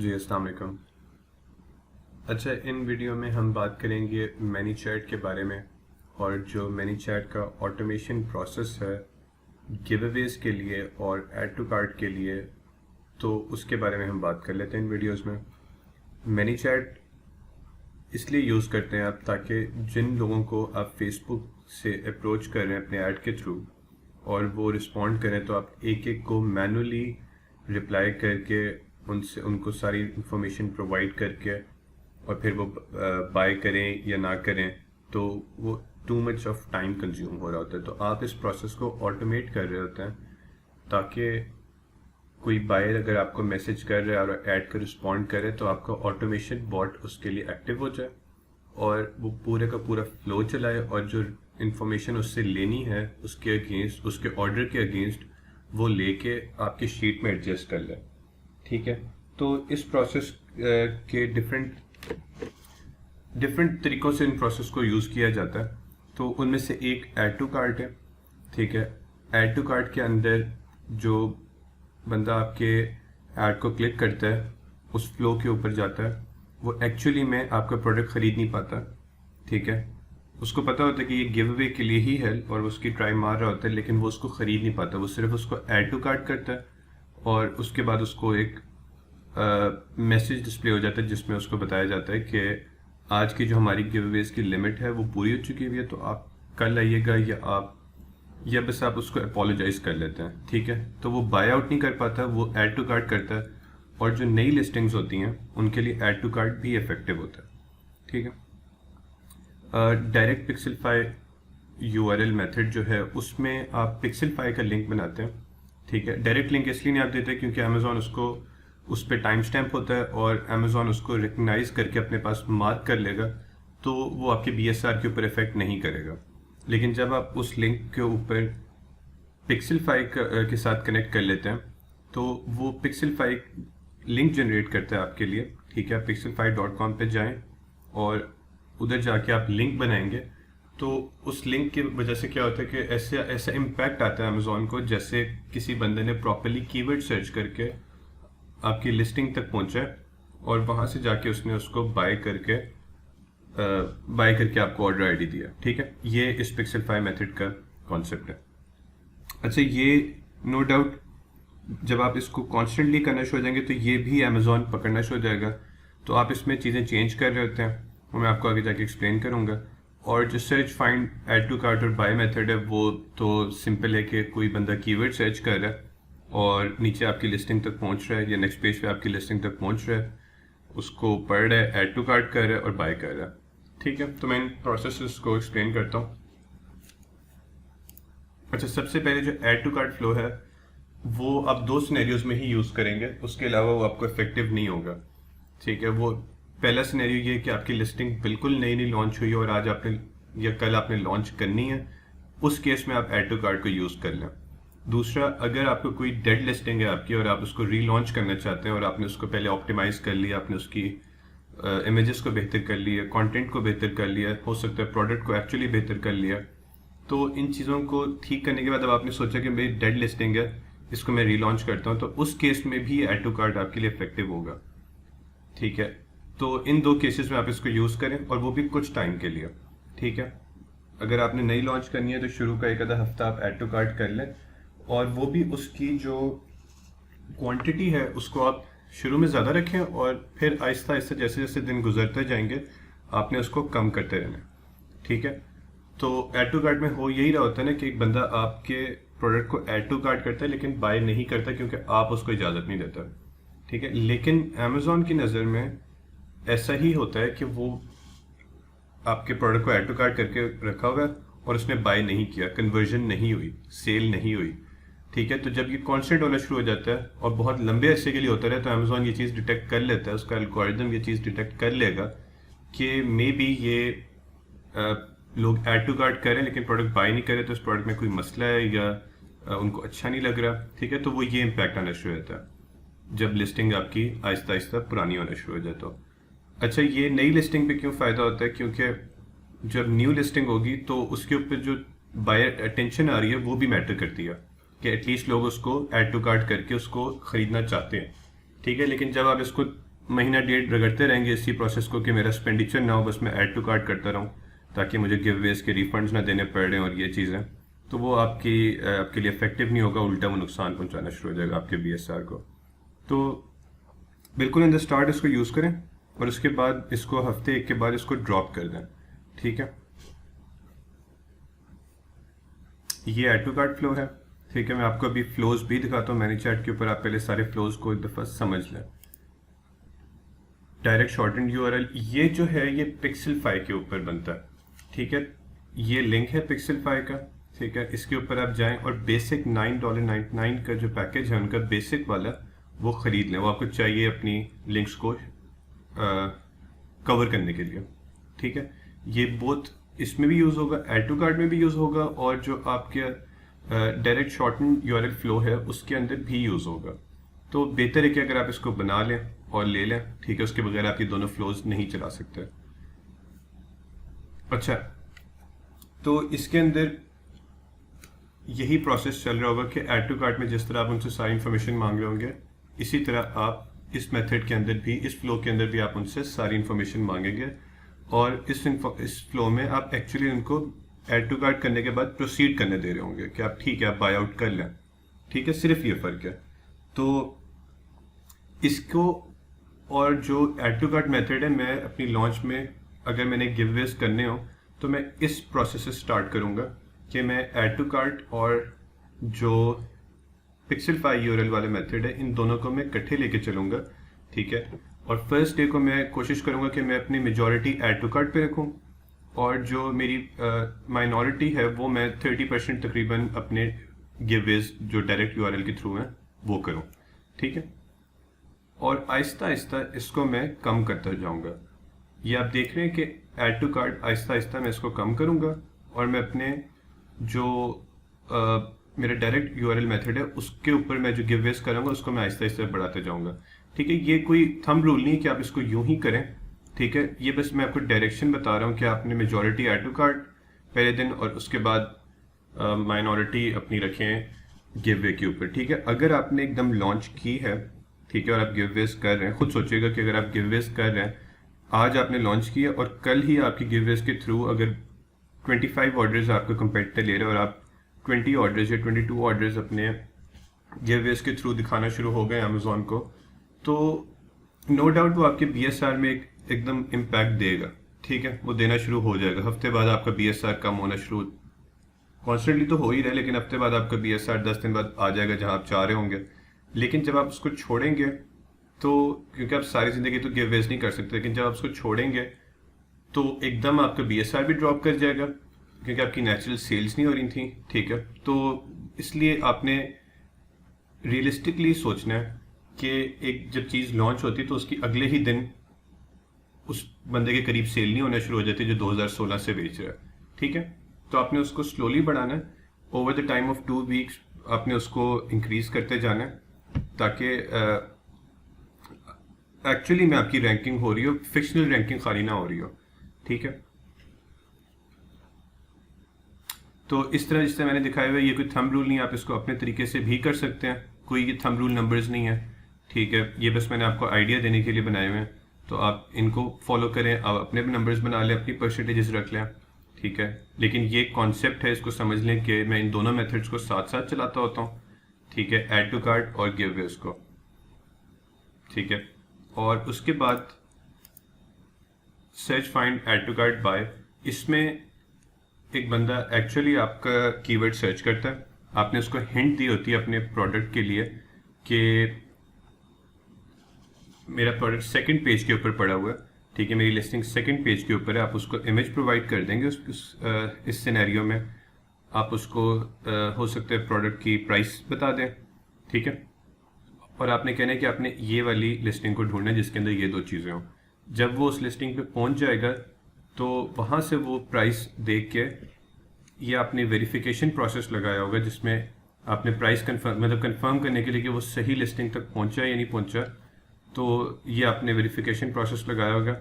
जी अस्सलाम वालेकुम। अच्छा, इन वीडियो में हम बात करेंगे मैनीचैट के बारे में और जो मैनीचैट का ऑटोमेशन प्रोसेस है गिवअवेज के लिए और ऐड टू कार्ट के लिए, तो उसके बारे में हम बात कर लेते हैं इन वीडियोस में। मैनीचैट इसलिए यूज़ करते हैं आप ताकि जिन लोगों को आप फेसबुक से अप्रोच कर रहे हैं अपने ऐड के थ्रू और वो रिस्पॉन्ड करें, तो आप एक एक को मैनुअली रिप्लाई करके उनसे उनको सारी इंफॉर्मेशन प्रोवाइड करके और फिर वो बाय करें या ना करें, तो वो too much of time consume हो रहा होता है। तो आप इस प्रोसेस को ऑटोमेट कर रहे होते हैं ताकि कोई बायर अगर आपको मैसेज कर रहा है और ऐड का रिस्पॉन्ड करे तो आपका ऑटोमेशन बॉट उसके लिए एक्टिव हो जाए और वो पूरे का पूरा फ्लो चलाए और जो इंफॉर्मेशन उससे लेनी है उसके अगेंस्ट, उसके ऑर्डर के अगेंस्ट वो लेके आपकी शीट में एडजस्ट कर ले। ठीक है, तो इस प्रोसेस के डिफरेंट तरीक़ों से इन प्रोसेस को यूज़ किया जाता है। तो उनमें से एक ऐड टू कार्ट है। ठीक है, ऐड टू कार्ट के अंदर जो बंदा आपके ऐड को क्लिक करता है उस फ्लो के ऊपर जाता है, वो एक्चुअली में आपका प्रोडक्ट ख़रीद नहीं पाता। ठीक है, उसको पता होता है कि ये गिव अवे के लिए ही है और वो उसकी ट्राई मार रहा होता है, लेकिन वो उसको ख़रीद नहीं पाता। वो सिर्फ उसको ऐड टू कार्ट करता है और उसके बाद उसको एक मैसेज डिस्प्ले हो जाता है जिसमें उसको बताया जाता है कि आज की जो हमारी गिव अवेज की लिमिट है वो पूरी हो चुकी हुई है, तो आप कल आइएगा या बस आप उसको अपोलोजाइज कर लेते हैं। ठीक है, तो वो बाय आउट नहीं कर पाता, वो ऐड टू कार्ट करता है और जो नई लिस्टिंग्स होती हैं उनके लिए ऐड टू कार्ट भी इफेक्टिव होता है। ठीक है, डायरेक्ट पिक्सेलफाई यूआरएल मेथड जो है उसमें आप पिक्सेलफाई का लिंक बनाते हैं। ठीक है, डायरेक्ट लिंक इसलिए नहीं आप देते क्योंकि अमेजोन उसको उस पर टाइम स्टैम्प होता है और अमेजोन उसको रिकग्नाइज करके अपने पास मार्क कर लेगा, तो वो आपके बीएसआर के ऊपर इफेक्ट नहीं करेगा। लेकिन जब आप उस लिंक के ऊपर पिक्सेलफाई के साथ कनेक्ट कर लेते हैं तो वो पिक्सेलफाई लिंक जनरेट करता है आपके लिए। ठीक है, pixelfy.com पे जाएं और उधर जाके आप लिंक बनाएंगे, तो उस लिंक की वजह से क्या होता है कि ऐसा इम्पैक्ट आता है अमेजोन को जैसे किसी बंदे ने प्रॉपरली कीवर्ड सर्च करके आपकी लिस्टिंग तक पहुंचा और वहां से जाके उसने उसको बाय करके आपको ऑर्डर आईडी दिया। ठीक है, ये इस पिक्सेलफाई मेथड का कॉन्सेप्ट है। अच्छा, ये नो डाउट जब आप इसको कॉन्स्टेंटली करना शुरू हो जाएंगे तो ये भी अमेजोन पकड़ना शुरू हो जाएगा, तो आप इसमें चीज़ें चेंज कर रहे होते हैं, वो मैं आपको आगे जाके एक्सप्लेन करूँगा। और जो search find add to cart और बाय मेथड है वो तो सिंपल है कि कोई बंदा कीवर्ड सर्च कर रहा है और नीचे आपकी लिस्टिंग तक पहुंच रहा है या नेक्स्ट पेज पे आपकी लिस्टिंग तक पहुंच रहा है, उसको पढ़ रहा है, ऐड टू कार्ट कर रहा है और बाय कर रहा है। ठीक है, तो मैं इन प्रोसेसेस को एक्सप्लेन करता हूँ। अच्छा, सबसे पहले जो ऐड टू कार्ट फ्लो है वो आप दो सिनेरियोज में ही यूज़ करेंगे, उसके अलावा वो आपको इफेक्टिव नहीं होगा। ठीक है, वो पहला सिनेरियो ये कि आपकी लिस्टिंग बिल्कुल नई नई लॉन्च हुई है और आज आपने या कल आपने लॉन्च करनी है, उस केस में आप ऐड टू कार्ट को यूज़ कर लें। दूसरा, अगर आपको कोई डेड लिस्टिंग है आपकी और आप उसको रीलॉन्च करना चाहते हैं और आपने उसको पहले ऑप्टिमाइज कर लिया, आपने उसकी इमेजेस को बेहतर कर लिया, कंटेंट को बेहतर कर लिया, हो सकता है प्रोडक्ट को एक्चुअली बेहतर कर लिया, तो इन चीज़ों को ठीक करने के बाद अब आपने सोचा कि मेरी डेड लिस्टिंग है, इसको मैं रीलॉन्च करता हूँ, तो उस केस में भी ऐड टू कार्ट आपके लिए इफेक्टिव होगा। ठीक है, तो इन दो केसेस में आप इसको यूज़ करें और वो भी कुछ टाइम के लिए। ठीक है, अगर आपने नई लॉन्च करनी है तो शुरू का एक आधा हफ्ता आप ऐड टू कार्ट कर लें और वो भी उसकी जो क्वांटिटी है उसको आप शुरू में ज़्यादा रखें और फिर आहिस्ता आहिस्ता जैसे जैसे दिन गुजरते जाएंगे आपने उसको कम करते रहना। ठीक है, तो ऐड टू कार्ट में हो यही रहा होता है ना कि एक बंदा आपके प्रोडक्ट को ऐड टू कार्ट करता है लेकिन बाय नहीं करता क्योंकि आप उसको इजाज़त नहीं देता। ठीक है, लेकिन अमेजोन की नज़र में ऐसा ही होता है कि वो आपके प्रोडक्ट को ऐड टू कार्ट करके रखा हुआ है और उसने बाय नहीं किया, कन्वर्जन नहीं हुई, सेल नहीं हुई। ठीक है, तो जब ये कांस्टेंट होना शुरू हो जाता है और बहुत लंबे अरसे के लिए होता रहे तो अमेजोन ये चीज़ डिटेक्ट कर लेता है, उसका एल्गोरिदम ये चीज़ डिटेक्ट कर लेगा कि मे बी ये लोग ऐड टू कार्ट करें लेकिन प्रोडक्ट बाय नहीं करें, तो इस प्रोडक्ट में कोई मसला है या उनको अच्छा नहीं लग रहा। ठीक है, तो वो ये इम्पैक्ट आना शुरू होता है जब लिस्टिंग आपकी आहिस्ता आहिस्ता पुरानी होना शुरू हो जाता हो। अच्छा, ये नई लिस्टिंग पे क्यों फ़ायदा होता है, क्योंकि जब न्यू लिस्टिंग होगी तो उसके ऊपर जो बायर अटेंशन आ रही है वो भी मैटर करती है कि एटलीस्ट लोग उसको ऐड टू कार्ट करके उसको ख़रीदना चाहते हैं। ठीक है, लेकिन जब आप इसको महीना डेढ़ रगड़ते रहेंगे इसी प्रोसेस को कि मेरा एक्सपेंडिचर ना हो, बस मैं ऐड टू कार्ट करता रहूँ ताकि मुझे गिव वेज के रिफंड्स ना देने पड़ रहे हैं और ये चीज़ें, तो वो आपके लिए इफेक्टिव नहीं होगा, उल्टा वो नुकसान पहुंचाना शुरू हो जाएगा आपके BSR को। तो बिल्कुल इन द स्टार्ट इसको यूज़ करें और उसके बाद इसको हफ्ते एक के बाद इसको ड्रॉप कर दें, ठीक है। ये ऐड टू कार्ट फ्लो है, ठीक है। मैं आपको अभी फ्लोज भी दिखाता हूँ मैनीचैट के ऊपर, आप पहले सारे फ्लोज को एक दफ़ा समझ लें। डायरेक्ट शॉर्टेंड URL ये जो है ये पिक्सेलफाई के ऊपर बनता है, ठीक है। ये लिंक है पिक्सेलफाई का, ठीक है। इसके ऊपर आप जाएं और बेसिक $9.99 का जो पैकेज है उनका बेसिक वाला वो ख़रीद लें, वो आपको चाहिए अपनी लिंक्स को कवर करने के लिए, ठीक है। ये बोथ इसमें भी यूज़ होगा, ऐड टू कार्ट में भी यूज़ होगा और जो आपके डायरेक्ट शॉर्टेंड URL फ्लो है उसके अंदर भी यूज़ होगा। तो बेहतर है कि अगर आप इसको बना लें और ले लें, ठीक है। उसके बगैर आप ये दोनों फ्लोज नहीं चला सकते। अच्छा, तो इसके अंदर यही प्रोसेस चल रहा होगा कि ऐड टू कार्ट में जिस तरह आप उनसे सारी इन्फॉर्मेशन मांग रहे होंगे, इसी तरह आप इस मेथड के अंदर भी, इस फ्लो के अंदर भी आप उनसे सारी इन्फॉर्मेशन मांगेंगे और इस फ्लो में आप एक्चुअली उनको ऐड टू कार्ट करने के बाद प्रोसीड करने दे रहे होंगे कि आप ठीक है आप बाय आउट कर लें, ठीक है। सिर्फ ये फ़र्क है। तो इसको और जो ऐड टू कार्ट मेथड है, मैं अपनी लॉन्च में अगर मैंने गिव वेज करने हो तो मैं इस प्रोसेस से स्टार्ट करूँगा कि मैं ऐड टू कार्ट और जो पिक्सेलफाई URL वाले मेथड है इन दोनों को मैं इकट्ठे लेके चलूँगा, ठीक है। और फर्स्ट डे को मैं कोशिश करूँगा कि मैं अपनी मेजॉरिटी ऐड टू कार्ट पे रखूँ और जो मेरी माइनॉरिटी है वो मैं 30% तकरीबन अपने गिव वेज जो डायरेक्ट URL के थ्रू हैं वो करूँ, ठीक है। और आहिस्ता आहिस्ता इसको मैं कम करता जाऊँगा। ये आप देख रहे हैं कि add to cart Aahista Aahista मैं इसको कम करूँगा और मैं अपने जो मेरा डायरेक्ट URL मेथड है उसके ऊपर मैं जो गिव वेज करूँगा उसको मैं आहिस्ता आहिस्ता बढ़ाते जाऊँगा, ठीक है। ये कोई थंब रूल नहीं है कि आप इसको यूं ही करें, ठीक है। ये बस मैं आपको डायरेक्शन बता रहा हूँ कि आपने मेजॉरिटी ऐड टू कार्ट पहले दिन और उसके बाद माइनॉरिटी अपनी रखें गिव वे के ऊपर, ठीक है। अगर आपने एकदम लॉन्च की है, ठीक है, और आप गिव वेज कर रहे हैं, खुद सोचिएगा कि अगर आप गिव वेज कर रहे हैं, आज आपने लॉन्च किया और कल ही आपकी गिव वेज के थ्रू अगर 25 ऑर्डर्स आपका कंपेटिटर ले रहे हैं और आप 20 ऑर्डर्स या 22 ऑर्डर्स अपने गिव वेज के थ्रू दिखाना शुरू हो गए अमेजोन को, तो नो डाउट वो आपके BSR में एकदम इम्पैक्ट देगा, ठीक है। वो देना शुरू हो जाएगा। हफ्ते बाद आपका BSR कम होना शुरू, कॉन्स्टेंटली तो हो ही रहा है, लेकिन हफ्ते बाद आपका BSR 10 दिन बाद आ जाएगा जहां आप चाह रहे होंगे। लेकिन जब आप उसको छोड़ेंगे तो, क्योंकि आप सारी ज़िंदगी तो गिव वेज नहीं कर सकते, लेकिन जब आप उसको छोड़ेंगे तो एकदम आपका BSR भी ड्रॉप कर जाएगा क्योंकि आपकी नेचुरल सेल्स नहीं हो रही थी, ठीक है। तो इसलिए आपने रियलिस्टिकली सोचना है कि एक जब चीज़ लॉन्च होती है तो उसकी अगले ही दिन उस बंदे के करीब सेल नहीं होना शुरू हो जाती जो 2016 से बेच रहा है, ठीक है। तो आपने उसको स्लोली बढ़ाना है, over the time of 2 weeks आपने उसको इंक्रीज करते जाना है ताकि एक्चुअली में आपकी रैंकिंग हो रही हो, फिक्शनल रैंकिंग खाली ना हो रही हो, ठीक है। तो इस तरह जिस तरह मैंने दिखाया हुआ है, ये कोई थंब रूल नहीं, आप इसको अपने तरीके से भी कर सकते हैं, कोई ये थंब रूल नंबर्स नहीं है, ठीक है। ये बस मैंने आपको आइडिया देने के लिए बनाए हुए हैं, तो आप इनको फॉलो करें, आप अपने भी नंबर्स बना लें, अपनी परसेंटेजेस रख लें, ठीक है। लेकिन ये कॉन्सेप्ट है, इसको समझ लें कि मैं इन दोनों मेथड्स को साथ साथ चलाता होता हूँ, ठीक है, ऐड टू कार्ट और गिव वेज को, ठीक है। और उसके बाद search find add to cart buy, इसमें एक बंदा एक्चुअली आपका कीवर्ड सर्च करता है, आपने उसको हिंट दी होती है अपने प्रोडक्ट के लिए कि मेरा प्रोडक्ट सेकंड पेज के ऊपर पड़ा हुआ है, ठीक है, मेरी लिस्टिंग सेकंड पेज के ऊपर है, आप उसको इमेज प्रोवाइड कर देंगे इस सिनेरियो में आप उसको हो सकता है प्रोडक्ट की प्राइस बता दें, ठीक है। और आपने कहना है कि आपने ये वाली लिस्टिंग को ढूंढना है जिसके अंदर ये दो चीज़ें हों। जब वो उस लिस्टिंग पे पहुंच जाएगा तो वहाँ से वो प्राइस देख के, ये आपने वेरिफिकेशन प्रोसेस लगाया होगा जिसमें आपने प्राइस कंफर्म करने के लिए कि वो सही लिस्टिंग तक पहुंचा या नहीं पहुंचा, तो ये आपने वेरिफिकेशन प्रोसेस लगाया होगा।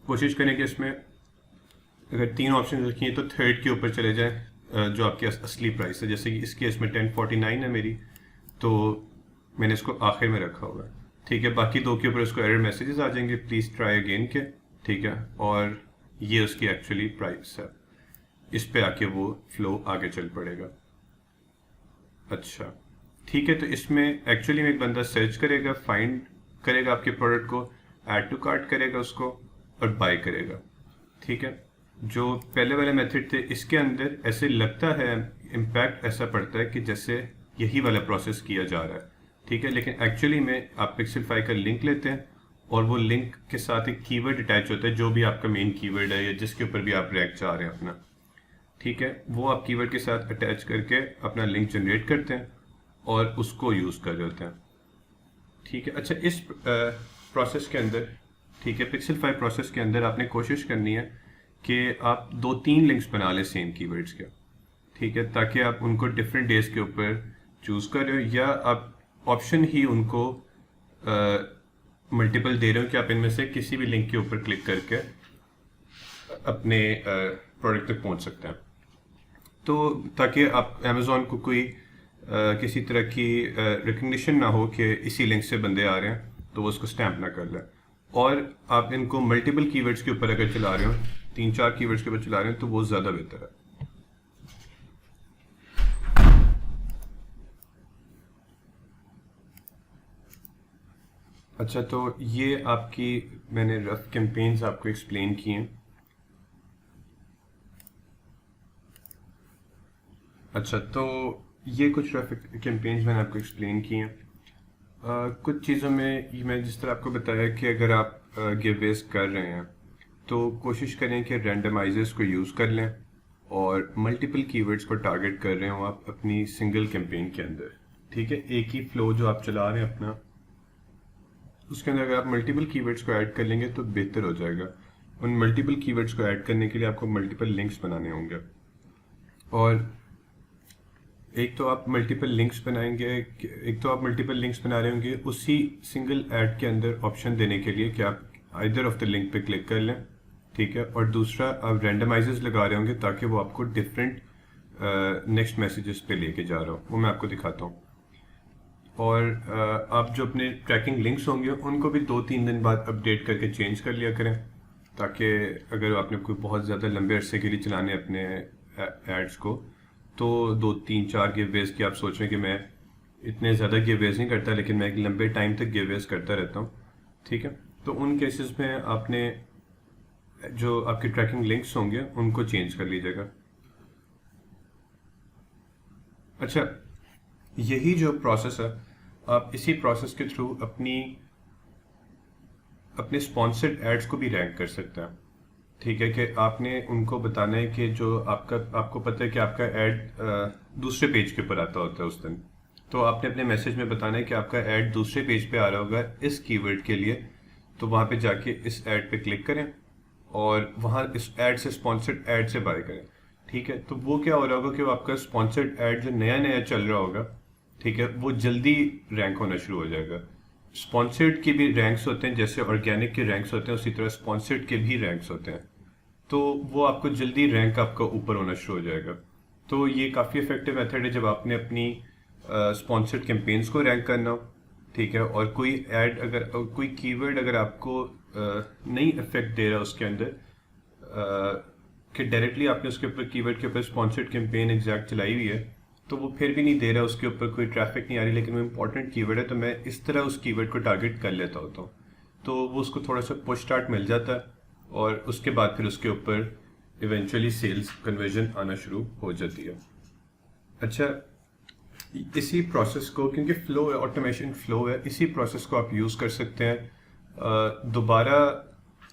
कोशिश करें कि इसमें अगर 3 ऑप्शन रखी हैं तो थर्ड के ऊपर चले जाएं जो आपकी असली प्राइस है। जैसे कि इस केस में 1049 है मेरी, तो मैंने इसको आखिर में रखा होगा, ठीक है, बाकी दो के ऊपर उसको एरर मैसेजेस आ जाएंगे प्लीज़ ट्राई अगेन के, ठीक है, और ये उसकी एक्चुअली प्राइस है, इस पे आके वो फ्लो आगे चल पड़ेगा। अच्छा ठीक है, तो इसमें एक्चुअली में एक बंदा सर्च करेगा, फाइंड करेगा आपके प्रोडक्ट को, ऐड टू कार्ट करेगा उसको और बाय करेगा। ठीक है, जो पहले वाले मेथड थे इसके अंदर ऐसे लगता है, इम्पैक्ट ऐसा पड़ता है कि जैसे यही वाला प्रोसेस किया जा रहा है, ठीक है, लेकिन एक्चुअली में आप पिक्सेलफाई का लिंक लेते हैं और वो लिंक के साथ एक कीवर्ड अटैच होता है, जो भी आपका मेन कीवर्ड है या जिसके ऊपर भी आप रैंक चाह रहे हैं अपना, ठीक है, वो आप कीवर्ड के साथ अटैच करके अपना लिंक जनरेट करते हैं और उसको यूज़ कर रहे होते हैं। ठीक है, अच्छा इस प्रोसेस के अंदर, ठीक है, पिक्सेलफाई प्रोसेस के अंदर आपने कोशिश करनी है कि आप 2-3 लिंक्स बना लें सेम कीवर्ड्स के, ठीक है, ताकि आप उनको डिफरेंट डेज के ऊपर चूज़ कर रहे हो या आप ऑप्शन ही उनको मल्टीपल दे रहे हो कि आप इनमें से किसी भी लिंक के ऊपर क्लिक करके अपने प्रोडक्ट तक पहुंच सकते हैं। तो ताकि आप अमेज़ॉन को कोई किसी तरह की रिकग्निशन ना हो कि इसी लिंक से बंदे आ रहे हैं, तो वो उसको स्टैम्प ना कर लें। और आप इनको मल्टीपल कीवर्ड्स के ऊपर अगर चला रहे हो, 3-4 कीवर्ड्स के ऊपर चला रहे हो, तो वो ज़्यादा बेहतर है। अच्छा, तो ये आपकी मैंने रफ कैंपेन्स आपको एक्सप्लेन किए हैं। अच्छा, तो ये कुछ रफ कैंपेन्स मैंने आपको एक्सप्लेन किए हैं। कुछ चीज़ों में मैं जिस तरह आपको बताया कि अगर आप गिवअवेज कर रहे हैं तो कोशिश करें कि रैंडमाइजर्स को यूज़ कर लें और मल्टीपल कीवर्ड्स को टारगेट कर रहे हो आप अपनी सिंगल कैंपेन के अंदर। ठीक है, एक ही फ्लो जो आप चला रहे हैं अपना, उसके अंदर अगर आप मल्टीपल कीवर्ड्स को ऐड कर लेंगे तो बेहतर हो जाएगा। उन मल्टीपल कीवर्ड्स को ऐड करने के लिए आपको मल्टीपल लिंक्स बनाने होंगे, और एक तो आप मल्टीपल लिंक्स बनाएंगे, एक तो आप मल्टीपल लिंक्स बना रहे होंगे उसी सिंगल ऐड के अंदर ऑप्शन देने के लिए कि आप आइदर ऑफ द लिंक पे क्लिक कर लें, ठीक है, और दूसरा आप रैंडमाइजर्स लगा रहे होंगे ताकि वो आपको डिफरेंट नेक्स्ट मैसेजेस पे लेके जा रहा हो, वो मैं आपको दिखाता हूँ। और आप जो अपने ट्रैकिंग लिंक्स होंगे उनको भी 2-3 दिन बाद अपडेट करके चेंज कर लिया करें, ताकि अगर आपने कोई बहुत ज़्यादा लंबे अरसे के लिए चलाने अपने एड्स को, तो 2-3-4 गिववेज की आप सोच रहे हैं कि मैं इतने ज़्यादा गिववेज नहीं करता, लेकिन मैं एक लंबे टाइम तक गिववेज करता रहता हूँ, ठीक है, तो उन केसेस में आपने जो आपके ट्रैकिंग लिंक्स होंगे उनको चेंज कर लीजिएगा। अच्छा, यही जो प्रोसेस है, आप इसी प्रोसेस के थ्रू अपने स्पॉन्सर्ड एड्स को भी रैंक कर सकते हैं। ठीक है, कि आपने उनको बताना है कि जो आपको पता है कि आपका ऐड दूसरे पेज के ऊपर आता होता है उस दिन, तो आपने अपने मैसेज में बताना है कि आपका ऐड दूसरे पेज पे आ रहा होगा इस कीवर्ड के लिए, तो वहाँ पे जाके इस ऐड पे क्लिक करें और वहाँ इस ऐड से स्पॉन्सर्ड ऐड से बाय करें। ठीक है, तो वो क्या हो रहा होगा कि वो आपका स्पॉन्सर्ड ऐड जो नया नया चल रहा होगा, ठीक है, वो जल्दी रैंक होना शुरू हो जाएगा। स्पॉन्सर्ड के भी रैंक्स होते हैं, जैसे ऑर्गेनिक के रैंक्स होते हैं उसी तरह स्पॉन्सर्ड के भी रैंक्स होते हैं, तो वो आपको जल्दी रैंक आपका ऊपर होना शुरू हो जाएगा। तो ये काफ़ी इफेक्टिव मेथड है जब आपने अपनी स्पॉन्सर्ड कैंपेन्स को रैंक करना हो, ठीक है, और कोई ऐड अगर कोई कीवर्ड अगर आपको नहीं इफेक्ट दे रहा उसके अंदर, कि डायरेक्टली आपने उसके ऊपर कीवर्ड के ऊपर स्पॉन्सर्ड कैंपेन एग्जैक्ट चलाई हुई है, तो वो फिर भी नहीं दे रहा, उसके ऊपर कोई ट्रैफिक नहीं आ रही, लेकिन वो इंपॉर्टेंट कीवर्ड है, तो मैं इस तरह उस कीवर्ड को टारगेट कर लेता होता हूँ, तो वो उसको थोड़ा सा पुश स्टार्ट मिल जाता है और उसके बाद फिर उसके ऊपर इवेंचुअली सेल्स कन्वर्जन आना शुरू हो जाती है। अच्छा, इसी प्रोसेस को, क्योंकि फ्लो है, ऑटोमेशन फ्लो है, इसी प्रोसेस को आप यूज़ कर सकते हैं दोबारा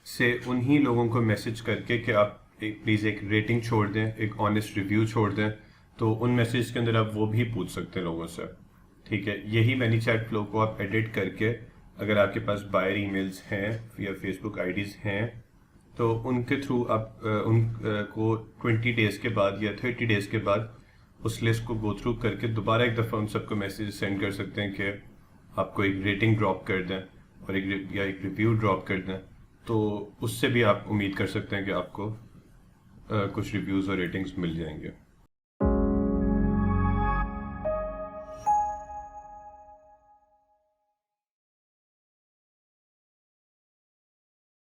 से उन्हीं लोगों को मैसेज करके कि आप प्लीज़ एक रेटिंग छोड़ दें, एक ऑनेस्ट रिव्यू छोड़ दें, तो उन मैसेज के अंदर आप वो भी पूछ सकते हैं लोगों से। ठीक है, यही मैनी चैट फ्लो को आप एडिट करके, अगर आपके पास बायर ईमेल्स हैं या फेसबुक आईडीज़ हैं, तो उनके थ्रू आप उनको 20 डेज़ के बाद या 30 डेज़ के बाद उस लिस्ट को गो थ्रू करके दोबारा एक दफ़ा उन सबको मैसेज सेंड कर सकते हैं कि आपको एक रेटिंग ड्रॉप कर दें और एक रिव्यू ड्रॉप कर दें, तो उससे भी आप उम्मीद कर सकते हैं कि आपको कुछ रिव्यूज़ और रेटिंग्स मिल जाएंगे।